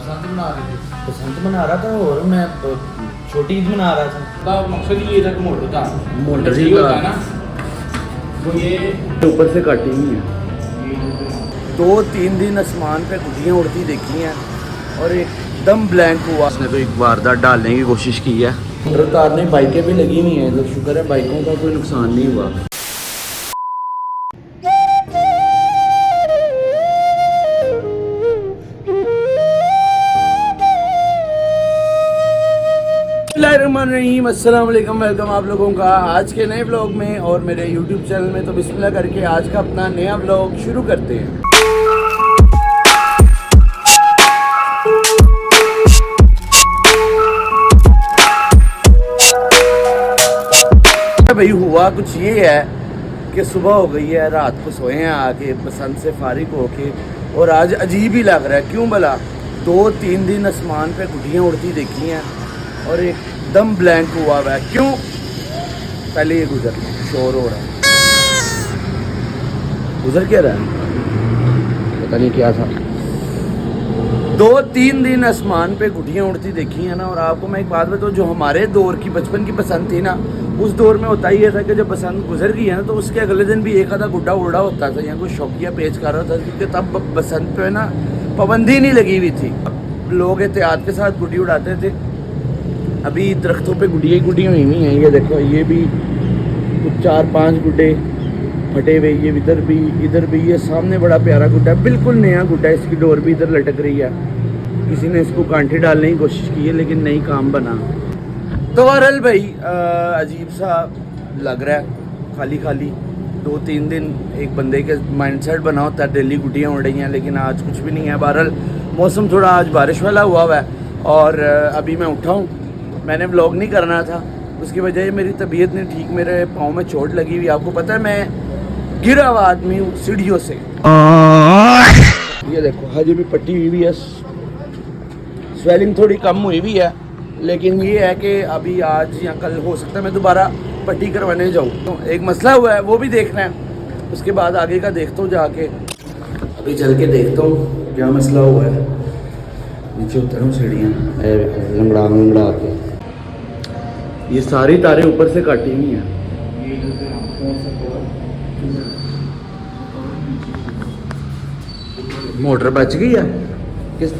बसंत मना रहे थे। बसंत मना रहा था और मैं छोटी ईद मना रहा था। तो मकसद ये था कि मोटर था, मोटर ही ही होता है ना, वो ये ऊपर से काटी हुई है। 2-3 दिन आसमान पे गुड्डियाँ उड़ती देखी हैं और एकदम ब्लैंक हुआ। उसने तो एक वारदात डालने की कोशिश की है। मोटर उतारने बाइकें भी लगी हुई हैं, तो शुक्र है बाइकों का कोई नुकसान नहीं हुआ। अस्सलाम वालेकुम, वेलकम आप लोगों का आज के नए व्लॉग में और मेरे YouTube चैनल में। तो बिस्मिल्लाह करके आज का अपना नया व्लॉग शुरू करते हैं। भाई हुआ कुछ ये है कि सुबह हो गई है, रात को सोए हैं आके बसंत से फारिग होके, और आज अजीब ही लग रहा है। क्यों भला? 2-3 दिन आसमान पे गुड्डियाँ उड़ती देखी हैं और एकदम ब्लैंक हुआ हुआ है। क्यों? पहले ये गुजर शोर हो रहा है, गुजर क्या रहा है पता नहीं क्या था। 2-3 दिन आसमान पे गुड्डियाँ उड़ती देखी हैं ना। और आपको मैं एक बात बताऊँ, जो हमारे दौर की बचपन की पसंद थी ना, उस दौर में होता ही था कि जब बसंत गुजर गई है ना, तो उसके अगले दिन भी एक आधा गुड्डा उड़ा होता था या कोई शौकिया पेश कर रहा था, क्योंकि तब बसंत पे ना पाबंदी नहीं लगी हुई थी। लोग एहतियात के साथ गुड्डी उड़ाते थे। अभी दरख्तों पे गुड्डियाँ हुई हुई हैं। ये देखो, ये भी कुछ 4-5 गुड्डे फटे हुए, ये इधर भी ये सामने बड़ा प्यारा गुड्डा है, बिल्कुल नया गुड्डा है। इसकी डोर भी इधर लटक रही है। किसी ने इसको कांटे डालने की कोशिश की है लेकिन नहीं काम बना। तो बहरहाल भाई अजीब सा लग रहा है, खाली 2-3 दिन एक बंदे के माइंडसेट बना होता है, डेली गुड्डियाँ उड़ रही हैं, लेकिन आज कुछ भी नहीं है। बहरहाल मौसम थोड़ा आज बारिश वाला हुआ है और अभी मैं उठा हूँ। मैंने व्लॉग नहीं करना था, उसकी वजह है मेरी तबीयत नहीं ठीक, मेरे पाँव में चोट लगी हुई। आपको पता है मैं गिरा हुआ आदमी हूँ सीढ़ियों से। ये देखो हजे भी पट्टी हुई है, स्वेलिंग थोड़ी कम हुई भी है, लेकिन ये है कि अभी आज या कल हो सकता है मैं दोबारा पट्टी करवाने जाऊँ। तो एक मसला हुआ है, वो भी देखना है, उसके बाद आगे का देखता हूँ जाके। अभी चल के देखता हूँ क्या मसला हुआ है। नीचे उतर हूँ सीढ़ियाँ लंगड़ा के। ये सारी तारें ऊपर से काटी हुई हैं। मोटर बच गई है किस?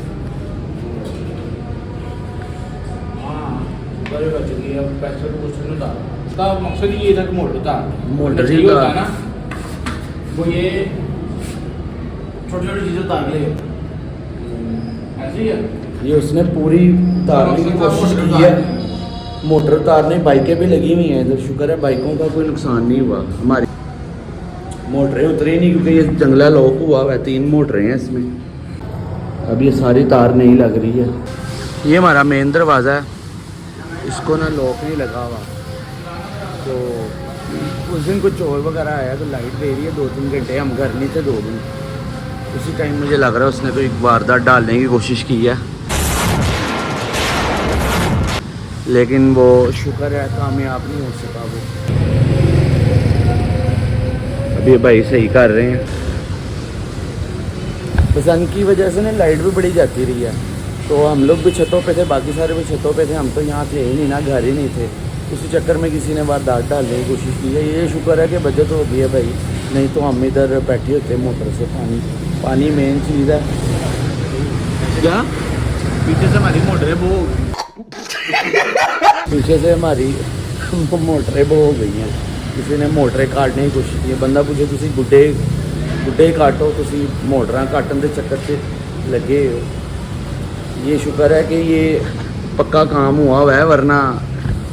बच गई है, पैसे तो कुछ नहीं था। उसका मकसद ये था कि मोटर था, मोटर ही होता है ना, वो ये छोटी चीज़ें उतार ले ऐसे ही है। ये उसने पूरी उतारने की कोशिश की है। मोटर उतारने बाइकें भी लगी हुई हैं, तो शुक्र है बाइकों का कोई नुकसान नहीं हुआ। हमारी मोटरें उतरी नहीं क्योंकि ये जंगला लॉक हुआ है। 3 मोटरें हैं इसमें। अब ये सारी तार नहीं लग रही है। ये हमारा मेन दरवाज़ा है, इसको ना लॉक नहीं लगा हुआ। तो उस दिन कुछ चोर वगैरह आया तो लाइट दे रही है 2-3 घंटे, हम घर नहीं थे 2 दिन। उसी टाइम मुझे लग रहा है उसने तो एक वारदात डालने की कोशिश की है, लेकिन वो शुक्र है कामयाब नहीं हो सका। वो अभी भाई सही कर रहे हैं। बसंत की वजह से ना लाइट भी बड़ी जाती रही है, तो हम लोग भी छतों पे थे, बाकी सारे भी छतों पे थे। हम तो यहाँ थे ही नहीं ना, घर ही नहीं थे। उसी चक्कर में किसी ने वारदात डालने की कोशिश की है। ये शुक्र है कि बचत हो गई है भाई, नहीं तो हम इधर बैठे होते मोटर से। पानी मेन चीज़ है। क्या पीछे से हमारी मोटर वो पीछे से हमारी मोटरें वो हो गई हैं। किसी ने मोटरें काटने की कोशिश की है। बंदा पूछे तुसी गुड्डे काटो, तुसी मोटरां काटन के चक्कर से लगे हो। ये शुक्र है कि ये पक्का काम हुआ है, वरना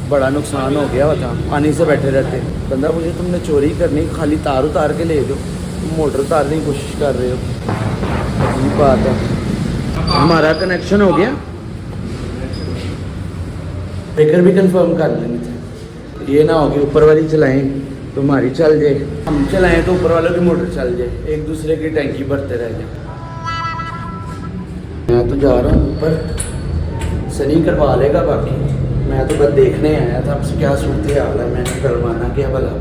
बड़ा नुकसान हो गया था। पानी से बैठे रहते। बंदा पूछे तुमने चोरी करनी, खाली तार उतार के ले दो, तुम मोटर उतारने की कोशिश कर रहे हो। अजीब बात है। हमारा कनेक्शन हो गया, ब्रेकर भी कंफर्म कर लेंगे थे। ये ना हो कि ऊपर वाली चलाएं तो हमारी चल जाए, हम चलाएं तो ऊपर वालों की मोटर चल जाए, एक दूसरे की टैंकी भरते रह जाए। मैं तो जा रहा हूँ ऊपर, सनी करवा लेगा, बाकी मैं तो बस देखने आया था आपसे क्या सूरत हाल है। मैंने करवाना क्या भला,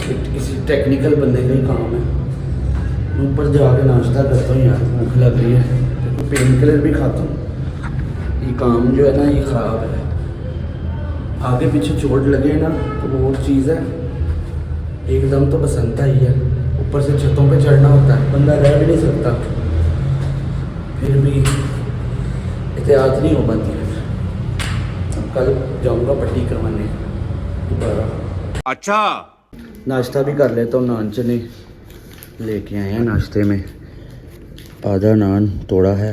किसी टेक्निकल बंदे का ही काम है। ऊपर जाके नाश्ता करता हूँ यार, भूख लग रही है, पेन किलर भी खाता हूँ। ये काम जो है ना ये ख़राब है, आगे पीछे चोट लगे ना तो वो और चीज़ है, एकदम तो बसंत आई है, ऊपर से छतों पे चढ़ना होता है, बंदा रह भी नहीं सकता, फिर भी एहतियात नहीं हो पाती है। अब कल जाऊँगा पट्टी करवाने दोबारा। अच्छा नाश्ता भी कर लेता हूँ, नान चने लेके आए हैं नाश्ते में, आधा नान तोड़ा है,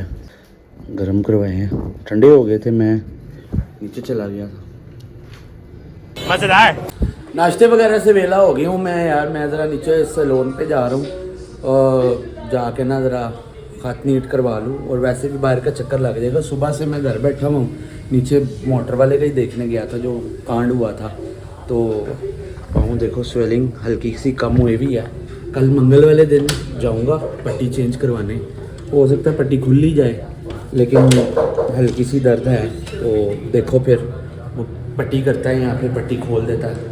गरम करवाए हैं, ठंडे हो गए थे, मैं नीचे चला गया था। मजेदार। नाश्ते वगैरह से वेला हो गया हूँ मैं यार, मैं ज़रा नीचे सैलून पे जा रहा हूँ और जाके ना ज़रा हाथ नीट करवा लूँ, और वैसे भी बाहर का चक्कर लग जाएगा। सुबह से मैं घर बैठा हूँ, नीचे मोटर वाले का ही देखने गया था जो कांड हुआ था, तो पाँव देखो स्वेलिंग हल्की सी कम हुई भी है। कल मंगल वाले दिन जाऊँगा पट्टी चेंज करवाने, हो सकता है पट्टी खुल ही जाए, लेकिन हल्की सी दर्द है, तो देखो फिर वो पट्टी करता है या फिर पट्टी खोल देता है।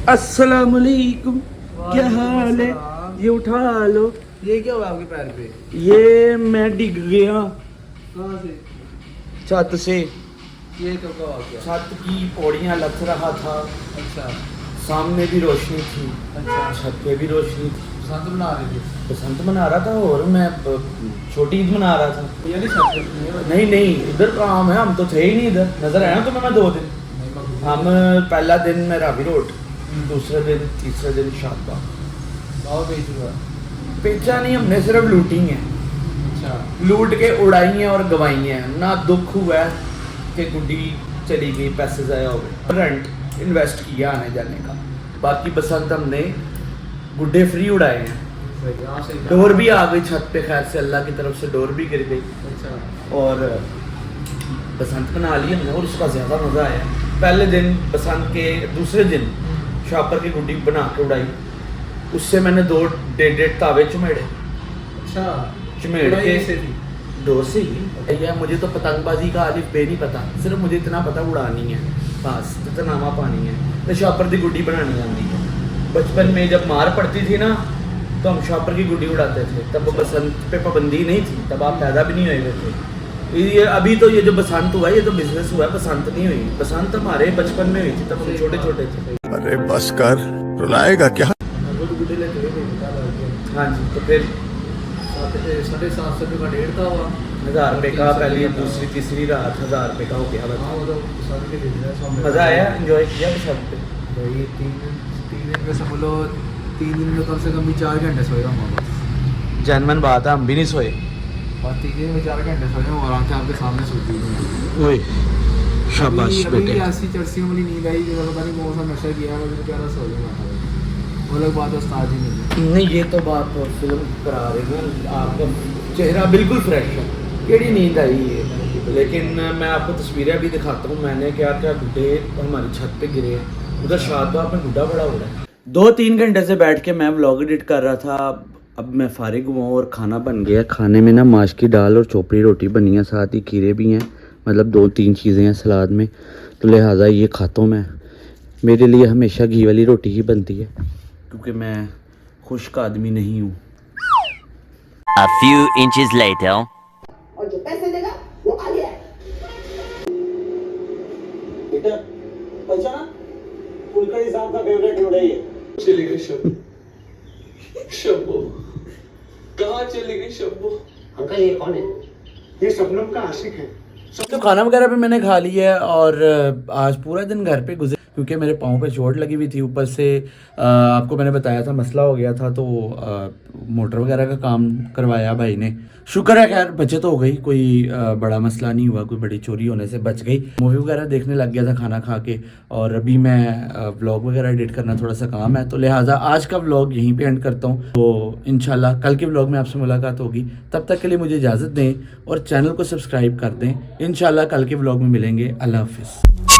अस्सलाम वालेकुम, क्या हाल है? ये उठा लो। ये क्या हुआ आपके पैर पे? ये मैं डिग गया कहाँ से? छत से, ये कब का वाक़या? छत की पौड़ियाँ लग रहा था, अच्छा सामने भी रोशनी थी, अच्छा। छत पे भी रोशनी थी, बसंत बना रहे थे? बसंत मना रहा था और मैं छोटी ईद मना रहा था। ये नहीं छत नहीं नहीं, इधर काम है, हम तो थे ही नहीं इधर, नजर आया तो मैं 2 दिन। हम पहला दिन में रावी रोड, दूसरे दिन तीसरे दिन शाहबाग। बहुत बेच हुआ। बेचा नहीं हमने, सिर्फ लूटी है, अच्छा लूट के उड़ाई हैं और गवाई हैं ना। दुख हुआ है कि गुड्डी चली गई, पैसे ज़ाया हो गए, रेंट इन्वेस्ट किया आने जाने का, बाकी बसंत हमने गुड्डे फ्री उड़ाए हैं। सही, हाँ सही। डोर भी आ गई छत पे, खैर से अल्लाह की तरफ से डोर भी गिर गई, अच्छा और बसंत मना ली हमने, और उसका ज़्यादा मज़ा आया। पहले दिन बसंत के दूसरे दिन शॉपर की गुड्डी बना के उड़ाई, उससे मैंने 2 डेढ़ तावे चुमेड़े, अच्छा चुमेड़ उड़ाई के कैसे थी? डोर से ही। या मुझे तो पतंगबाजी का अलिफ बे नहीं पता, सिर्फ मुझे इतना पता उड़ानी है बस, इतना पानी है, तो शॉपर की गुड्डी बनानी आती है। बचपन में जब मार पड़ती थी ना तो हम शॉपर की गुड्डी उड़ाते थे, तब बसंत पे पाबंदी नहीं थी, तब आप पैदा भी नहीं हुए थे। ये अभी तो ये जो बसंत हुआ ये तो बिजनेस हुआ है, बसंत नहीं हुई। बसंत हमारे बचपन में हुई थी, तब हम छोटे छोटे थे। अरे बस कर, रुलाएगा क्या? वो तो गुड्डे लेते हुए पता लग गया। हाँ जी, तो फिर 750 रुपये का डेढ़ था हुआ। 1000 रुपये का पहली दूसरी तीसरी रात 1000 रुपये का हो गया। हाँ वो तो बसंत के दिन मज़ा आया, एंजॉय किया बसंत पे। भाई 3 दिन में समझ लो, 3 दिन में कम से कम भी 4 घंटे सोएगा मैं बस। जनमन बात है, हम भी नहीं सोए। और 3 दिन में 4 घंटे सोए हूँ, और आंखें आपके सामने सोती थी। ओए शाबाश अभी बेटे। ऐसी चर्सियों वाली नींद आई कि पता नहीं मौसम नशा किया, मुझे क्या रहा सो जाऊँगा। वो लोग बात उस्ताद ही नहीं है। नहीं ये तो बात फिल्म करा रहे हैं, आपका चेहरा बिल्कुल फ्रेश है, केड़ी नींद आई है। लेकिन मैं आपको तस्वीरें भी दिखाता हूँ, मैंने क्या क्या गुड्डे हमारी छत पे गिरे हैं। उधर शादबाग में गुड्डा बड़ा हो रहा है। 2-3 घंटे से बैठ के मैं व्लॉग एडिट कर रहा था, अब मैं फारिग हुआ और खाना बन गया। खाने में ना माश की दाल और चोपड़ी रोटी बनी है, साथ ही खीरे भी हैं, मतलब 2-3 चीज़ें हैं सलाद में, तो लिहाजा ये खाता हूँ मैं। मेरे लिए हमेशा घी वाली रोटी ही बनती है, क्योंकि मैं खुश्क आदमी नहीं हूँ। A few inches later. और जो पैसे देगा वो आ गया। बेटा पहचाना कुलकर्णी साहब का फेवरेट रोड है ये। चली गई शब्बो कहाँ चली गई शब्बो? अंकल ये कौन है? ये शबनम का आशिक है। तो खाना वगैरह भी मैंने खा लिया है, और आज पूरा दिन घर पे गुजर, क्योंकि मेरे पाँव पे चोट लगी हुई थी। ऊपर से आपको मैंने बताया था मसला हो गया था, तो मोटर वगैरह का काम करवाया भाई ने। शुक्र है खैर बचत हो गई, कोई बड़ा मसला नहीं हुआ, कोई बड़ी चोरी होने से बच गई। मूवी वगैरह देखने लग गया था खाना खा के, और अभी मैं व्लॉग वगैरह एडिट करना थोड़ा सा काम है, तो लिहाजा आज का व्लॉग यहीं पे एंड करता हूँ। तो इंशाल्लाह कल के व्लॉग में आपसे मुलाकात होगी, तब तक के लिए मुझे इजाज़त दें और चैनल को सब्सक्राइब कर दें। इंशाल्लाह कल के व्लॉग में मिलेंगे। अल्लाह हाफिज़।